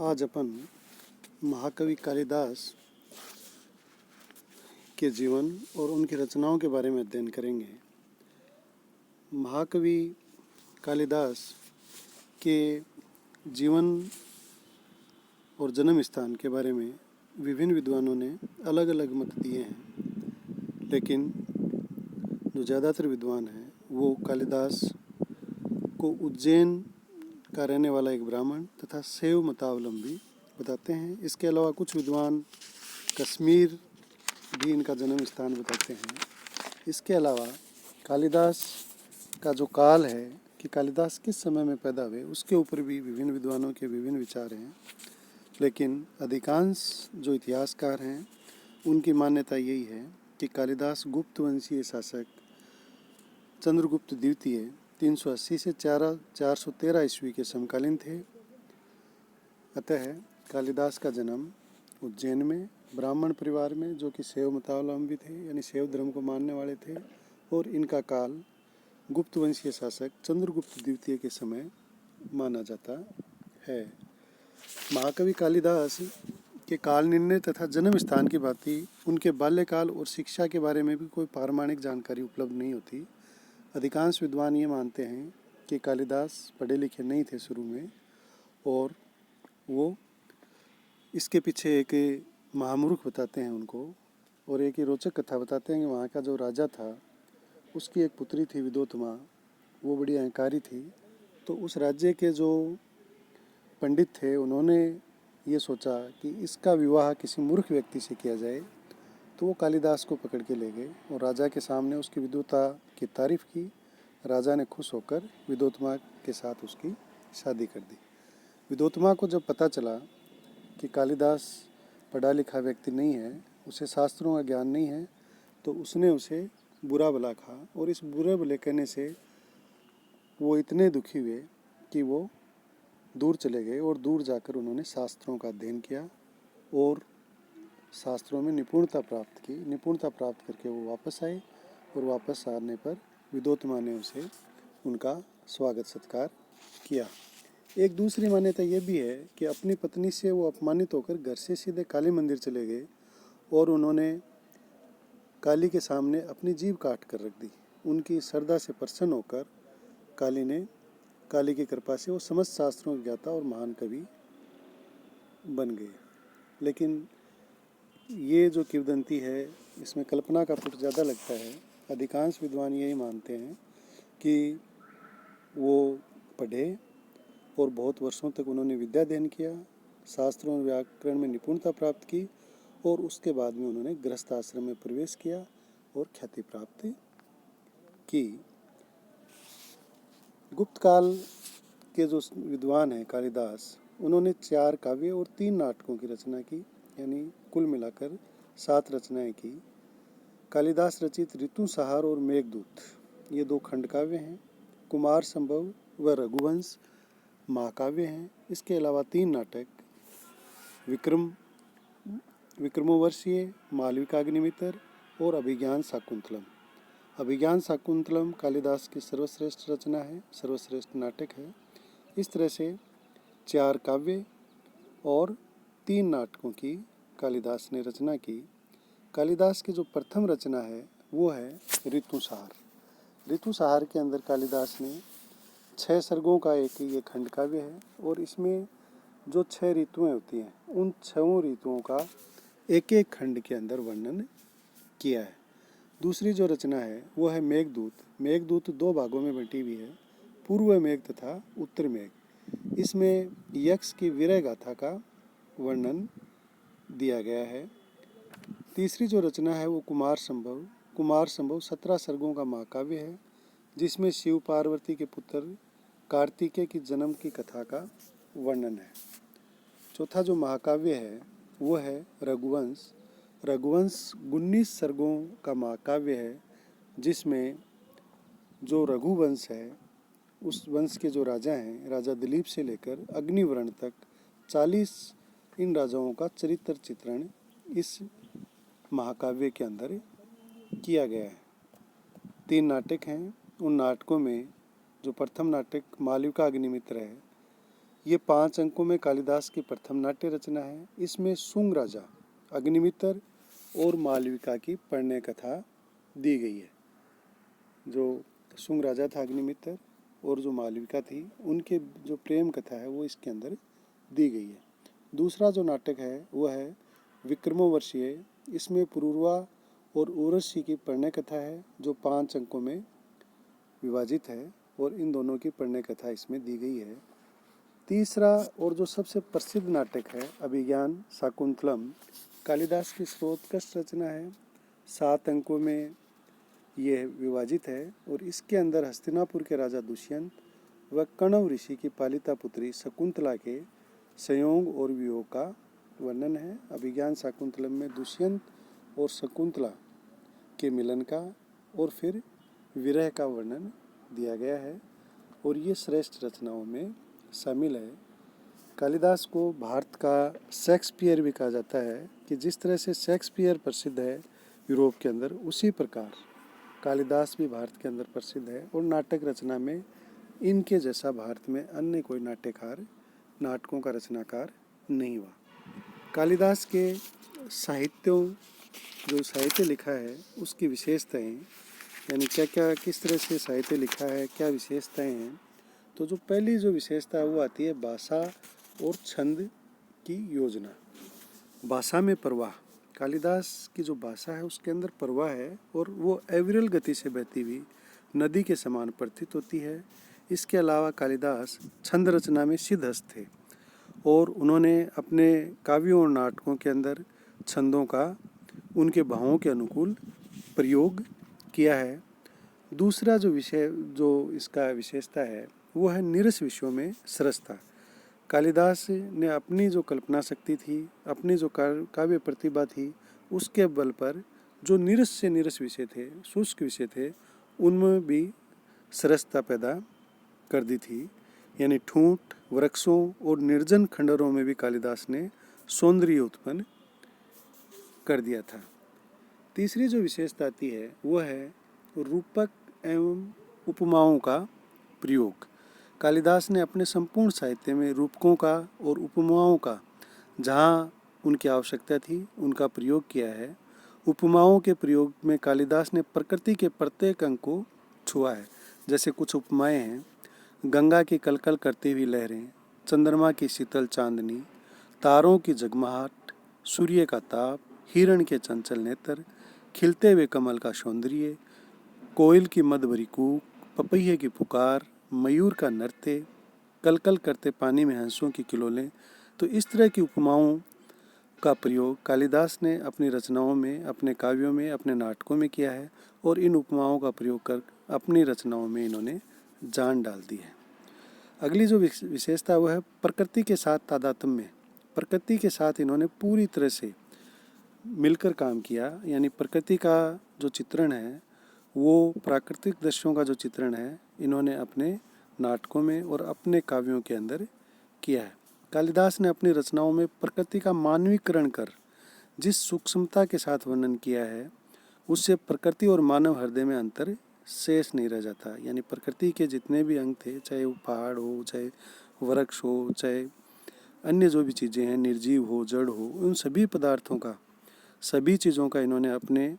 आज अपन महाकवि कालिदास के जीवन और उनकी रचनाओं के बारे में अध्ययन करेंगे। महाकवि कालिदास के जीवन और जन्म स्थान के बारे में विभिन्न विद्वानों ने अलग अलग मत दिए हैं, लेकिन जो ज़्यादातर विद्वान हैं वो कालिदास को उज्जैन का रहने वाला एक ब्राह्मण तथा शैव मतावलंबी बताते हैं। इसके अलावा कुछ विद्वान कश्मीर भी इनका जन्म स्थान बताते हैं। इसके अलावा कालिदास का जो काल है कि कालिदास किस समय में पैदा हुए, उसके ऊपर भी विभिन्न विद्वानों के विभिन्न विचार हैं, लेकिन अधिकांश जो इतिहासकार हैं उनकी मान्यता यही है कि कालिदास गुप्त वंशीय शासक चंद्रगुप्त द्वितीय 380 से 413 ईस्वी के समकालीन थे। अतः कालिदास का जन्म उज्जैन में ब्राह्मण परिवार में, जो कि शैव मतावलंबी थे, यानी शैव धर्म को मानने वाले थे, और इनका काल गुप्त वंशीय शासक चंद्रगुप्त द्वितीय के समय माना जाता है। महाकवि कालिदास के काल निर्णय तथा जन्म स्थान की भांति उनके बाल्यकाल और शिक्षा के बारे में भी कोई प्रामाणिक जानकारी उपलब्ध नहीं होती। अधिकांश विद्वान ये मानते हैं कि कालिदास पढ़े लिखे नहीं थे शुरू में, और वो इसके पीछे एक महामूर्ख बताते हैं उनको, और एक ही रोचक कथा बताते हैं कि वहाँ का जो राजा था उसकी एक पुत्री थी विदोत्मा, वो बड़ी अहंकारी थी। तो उस राज्य के जो पंडित थे उन्होंने ये सोचा कि इसका विवाह किसी मूर्ख व्यक्ति से किया जाए, तो वो कालिदास को पकड़ के ले गए और राजा के सामने उसकी विद्वता की तारीफ़ की। राजा ने खुश होकर विदोत्मा के साथ उसकी शादी कर दी। विदोत्मा को जब पता चला कि कालिदास पढ़ा लिखा व्यक्ति नहीं है, उसे शास्त्रों का ज्ञान नहीं है, तो उसने उसे बुरा भला कहा, और इस बुरे भले कहने से वो इतने दुखी हुए कि वो दूर चले गए, और दूर जाकर उन्होंने शास्त्रों का अध्ययन किया और शास्त्रों में निपुणता प्राप्त की। निपुणता प्राप्त करके वो वापस आए, और वापस आने पर विदोत्मा ने उसे उनका स्वागत सत्कार किया। एक दूसरी मान्यता ये भी है कि अपनी पत्नी से वो अपमानित होकर घर से सीधे काली मंदिर चले गए, और उन्होंने काली के सामने अपनी जीभ काट कर रख दी। उनकी श्रद्धा से प्रसन्न होकर काली की कृपा से वो समस्त शास्त्रों के ज्ञाता और महान कवि बन गए। लेकिन ये जो किंवदंती है इसमें कल्पना का पुट ज़्यादा लगता है। अधिकांश विद्वान यही मानते हैं कि वो पढ़े और बहुत वर्षों तक उन्होंने विद्या अध्ययन किया, शास्त्रों और व्याकरण में निपुणता प्राप्त की, और उसके बाद में उन्होंने गृहस्थ आश्रम में प्रवेश किया और ख्याति प्राप्त की। गुप्त काल के जो विद्वान हैं कालिदास, उन्होंने 4 काव्य और 3 नाटकों की रचना की, यानी कुल मिलाकर 7 रचनाएं की। कालिदास रचित ऋतुसंहार और मेघदूत ये 2 खंड काव्य हैं। कुमार संभव व रघुवंश महाकाव्य हैं। इसके अलावा 3 नाटक विक्रमोर्वशीय, मालविकाग्निमित्र और अभिज्ञान शाकुंतलम। अभिज्ञान शाकुंतलम कालिदास की सर्वश्रेष्ठ रचना है, सर्वश्रेष्ठ नाटक है। इस तरह से 4 काव्य और 3 नाटकों की कालिदास ने रचना की। कालिदास की जो प्रथम रचना है वो है ऋतुसंहार। ऋतुसंहार के अंदर कालिदास ने 6 सर्गों का एक ये खंड काव्य है, और इसमें जो 6 ऋतुएं होती हैं उन 6 ऋतुओं का एक एक खंड के अंदर वर्णन किया है। दूसरी जो रचना है वो है मेघदूत। मेघदूत 2 भागों में बंटी हुई है, पूर्व मेघ तथा उत्तर मेघ। इसमें यक्ष की वीरय गाथा का वर्णन दिया गया है। तीसरी जो रचना है वो कुमार संभव 17 सर्गों का महाकाव्य है, जिसमें शिव पार्वती के पुत्र कार्तिकेय की जन्म की कथा का वर्णन है। चौथा जो महाकाव्य है वो है रघुवंश। रघुवंश 19 सर्गों का महाकाव्य है, जिसमें जो रघुवंश है उस वंश के जो राजा हैं, राजा दिलीप से लेकर अग्निवर्ण तक 40 इन राजाओं का चरित्र चित्रण इस महाकाव्य के अंदर किया गया है। 3 नाटक हैं। उन नाटकों में जो प्रथम नाटक मालविका अग्निमित्र है, ये 5 अंकों में कालिदास की प्रथम नाट्य रचना है। इसमें शुंग राजा, अग्निमित्र और मालविका की प्रणय कथा दी गई है। जो शुंग राजा था अग्निमित्र और जो मालविका थी, उनके जो प्रेम कथा है वो इसके अंदर दी गई है। दूसरा जो नाटक है वह है विक्रमोर्वशीय। इसमें पुरूरवा और उर्वशी की प्रणय कथा है जो 5 अंकों में विभाजित है और इन दोनों की प्रणय कथा इसमें दी गई है। तीसरा और जो सबसे प्रसिद्ध नाटक है अभिज्ञान शाकुंतलम, कालिदास की स्रोतकश रचना है। 7 अंकों में यह विभाजित है और इसके अंदर हस्तिनापुर के राजा दुष्यंत व कण्व ऋषि की पालिता पुत्री शकुंतला के संयोग और वियोग का वर्णन है। अभिज्ञान शाकुंतलम में दुष्यंत और शकुंतला के मिलन का और फिर विरह का वर्णन दिया गया है और ये श्रेष्ठ रचनाओं में शामिल है। कालिदास को भारत का शेक्सपियर भी कहा जाता है कि जिस तरह से शेक्सपियर प्रसिद्ध है यूरोप के अंदर, उसी प्रकार कालिदास भी भारत के अंदर प्रसिद्ध है और नाटक रचना में इनके जैसा भारत में अन्य कोई नाट्यकार, नाटकों का रचनाकार नहीं हुआ। कालिदास के साहित्यों, जो साहित्य लिखा है उसकी विशेषताएं, यानी क्या क्या किस तरह से साहित्य लिखा है, क्या विशेषताएं हैं। तो जो पहली जो विशेषता है वो आती है भाषा और छंद की योजना। भाषा में प्रवाह, कालिदास की जो भाषा है उसके अंदर प्रवाह है और वो एवरेल गति से बहती हुई नदी के समान प्रतीत होती है। इसके अलावा कालिदास छंद रचना में सिद्धहस्त थे और उन्होंने अपने काव्यों और नाटकों के अंदर छंदों का उनके भावों के अनुकूल प्रयोग किया है। दूसरा जो विषय, जो इसका विशेषता है वो है निरस विषयों में सरसता। कालिदास ने अपनी जो कल्पना शक्ति थी, अपनी जो काव्य प्रतिभा थी, उसके बल पर जो निरस से निरस विषय थे, शुष्क विषय थे, उनमें भी सरसता पैदा कर दी थी। यानी ठूंठ, वृक्षों और निर्जन खंडरों में भी कालिदास ने सौंदर्य उत्पन्न कर दिया था। तीसरी जो विशेषता आती है वह है रूपक एवं उपमाओं का प्रयोग। कालिदास ने अपने संपूर्ण साहित्य में रूपकों का और उपमाओं का जहाँ उनकी आवश्यकता थी उनका प्रयोग किया है। उपमाओं के प्रयोग में कालिदास ने प्रकृति के प्रत्येक अंग को छुआ है। जैसे कुछ उपमाएं हैं, गंगा की कलकल करती हुई लहरें, चंद्रमा की शीतल चांदनी, तारों की जगमगाहट, सूर्य का ताप, हिरण के चंचल नेत्र, खिलते हुए कमल का सौंदर्य, कोयल की मद भरी कूक, पपैये की पुकार, मयूर का नृत्य, कलकल करते पानी में हंसों की किलोलें। तो इस तरह की उपमाओं का प्रयोग कालिदास ने अपनी रचनाओं में, अपने काव्यों में, अपने नाटकों में किया है और इन उपमाओं का प्रयोग कर अपनी रचनाओं में इन्होंने जान डाल दी है। अगली जो विशेषता वो है प्रकृति के साथ तादात्म्य। प्रकृति के साथ इन्होंने पूरी तरह से मिलकर काम किया। यानी प्रकृति का जो चित्रण है, वो प्राकृतिक दृश्यों का जो चित्रण है, इन्होंने अपने नाटकों में और अपने काव्यों के अंदर किया है। कालिदास ने अपनी रचनाओं में प्रकृति का मानवीकरण कर जिस सूक्ष्मता के साथ वर्णन किया है, उससे प्रकृति और मानव हृदय में अंतर शेष नहीं रह जाता। यानी प्रकृति के जितने भी अंग थे, चाहे वो पहाड़ हो, चाहे वृक्ष हो, चाहे अन्य जो भी चीज़ें हैं, निर्जीव हो, जड़ हो, उन सभी पदार्थों का, सभी चीज़ों का इन्होंने अपने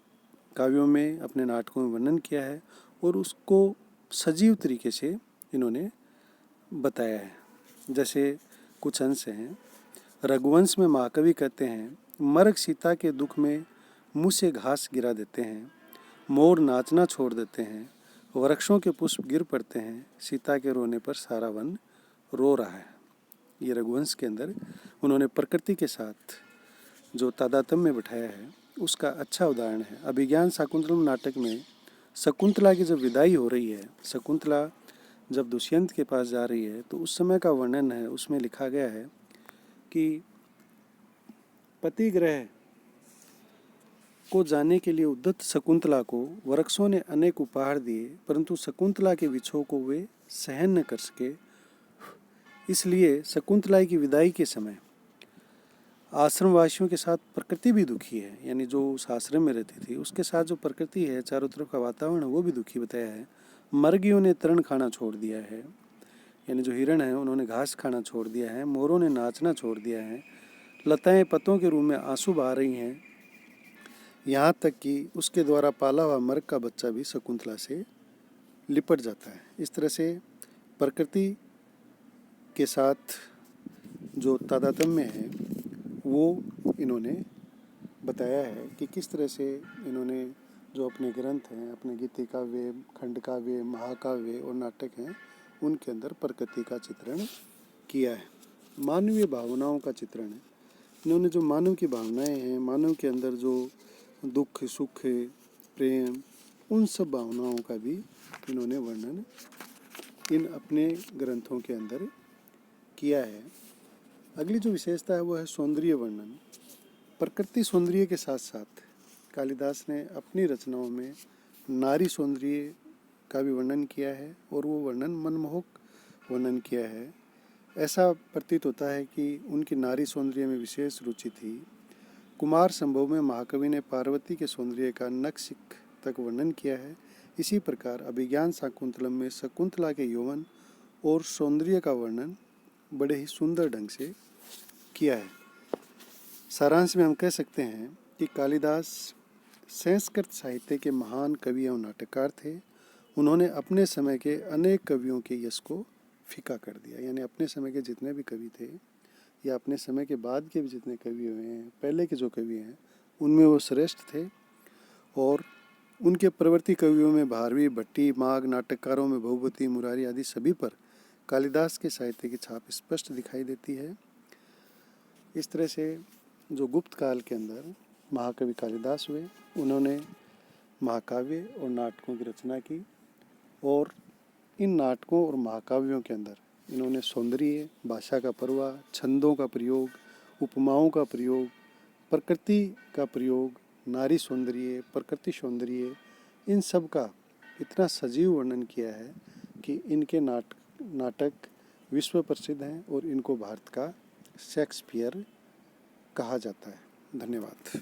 काव्यों में, अपने नाटकों में वर्णन किया है और उसको सजीव तरीके से इन्होंने बताया है। जैसे कुछ अंश हैं। रघुवंश में महाकवि कहते हैं, मर्ग सीता के दुख में मुँह से घास गिरा देते हैं, मोर नाचना छोड़ देते हैं, वृक्षों के पुष्प गिर पड़ते हैं, सीता के रोने पर सारा वन रो रहा है। ये रघुवंश के अंदर उन्होंने प्रकृति के साथ जो तादात्म्य बिठाया है उसका अच्छा उदाहरण है। अभिज्ञान शाकुंतलम नाटक में शकुंतला की जब विदाई हो रही है, शकुंतला जब दुष्यंत के पास जा रही है, तो उस समय का वर्णन है। उसमें लिखा गया है कि पति गृह को जाने के लिए उद्यत शकुंतला को वृक्षों ने अनेक उपहार दिए, परंतु शकुंतला के विछोह को वे सहन न कर सके। इसलिए शकुंतला की विदाई के समय आश्रमवासियों के साथ प्रकृति भी दुखी है। यानी जो उस आश्रम में रहती थी उसके साथ जो प्रकृति है, चारों तरफ का वातावरण, वो भी दुखी बताया है। मर्गियों ने तृण खाना छोड़ दिया है। यानी जो हिरण हैं उन्होंने घास खाना छोड़ दिया है, मोरों ने नाचना छोड़ दिया है, लताएं पत्तों के रूप में आंसू बहा रही हैं, यहाँ तक कि उसके द्वारा पाला हुआ मर्ग का बच्चा भी शकुंतला से लिपट जाता है। इस तरह से प्रकृति के साथ जो तादात्म्य है वो इन्होंने बताया है कि किस तरह से इन्होंने जो अपने ग्रंथ हैं, अपने गीति काव्य, खंड काव्य, महाकाव्य और नाटक हैं, उनके अंदर प्रकृति का चित्रण किया है। मानवीय भावनाओं का चित्रण है। इन्होंने जो मानव की भावनाएं हैं, मानव के अंदर जो दुख, सुख, प्रेम, उन सब भावनाओं का भी इन्होंने वर्णन इन अपने ग्रंथों के अंदर किया है। अगली जो विशेषता है वो है सौंदर्य वर्णन। प्रकृति सौंदर्य के साथ साथ कालिदास ने अपनी रचनाओं में नारी सौंदर्य का भी वर्णन किया है और वो वर्णन मनमोहक वर्णन किया है। ऐसा प्रतीत होता है कि उनकी नारी सौंदर्य में विशेष रुचि थी। कुमार संभव में महाकवि ने पार्वती के सौंदर्य का नखशिख तक वर्णन किया है। इसी प्रकार अभिज्ञान शाकुंतलम में शकुंतला के यौवन और सौंदर्य का वर्णन बड़े ही सुंदर ढंग से किया है। सारांश में हम कह सकते हैं कि कालिदास संस्कृत साहित्य के महान कवि एवं नाटककार थे। उन्होंने अपने समय के अनेक कवियों के यश को फीका कर दिया, यानी अपने समय के जितने भी कवि थे या अपने समय के बाद के भी जितने कवि हुए हैं, पहले के जो कवि हैं, उनमें वो श्रेष्ठ थे। और उनके प्रवर्ती कवियों में भारवी, भट्टी, माघ, नाटककारों में भगवती, मुरारी आदि सभी पर कालिदास के साहित्य की छाप स्पष्ट दिखाई देती है। इस तरह से जो गुप्त काल के अंदर महाकवि कालिदास हुए, उन्होंने महाकाव्य और नाटकों की रचना की और इन नाटकों और महाकाव्यों के अंदर इन्होंने सौंदर्य, भाषा का परवा, छंदों का प्रयोग, उपमाओं का प्रयोग, प्रकृति का प्रयोग, नारी सौंदर्य, प्रकृति सौंदर्य, इन सब का इतना सजीव वर्णन किया है कि इनके नाटक विश्व प्रसिद्ध हैं और इनको भारत का शेक्सपियर कहा जाता है। धन्यवाद।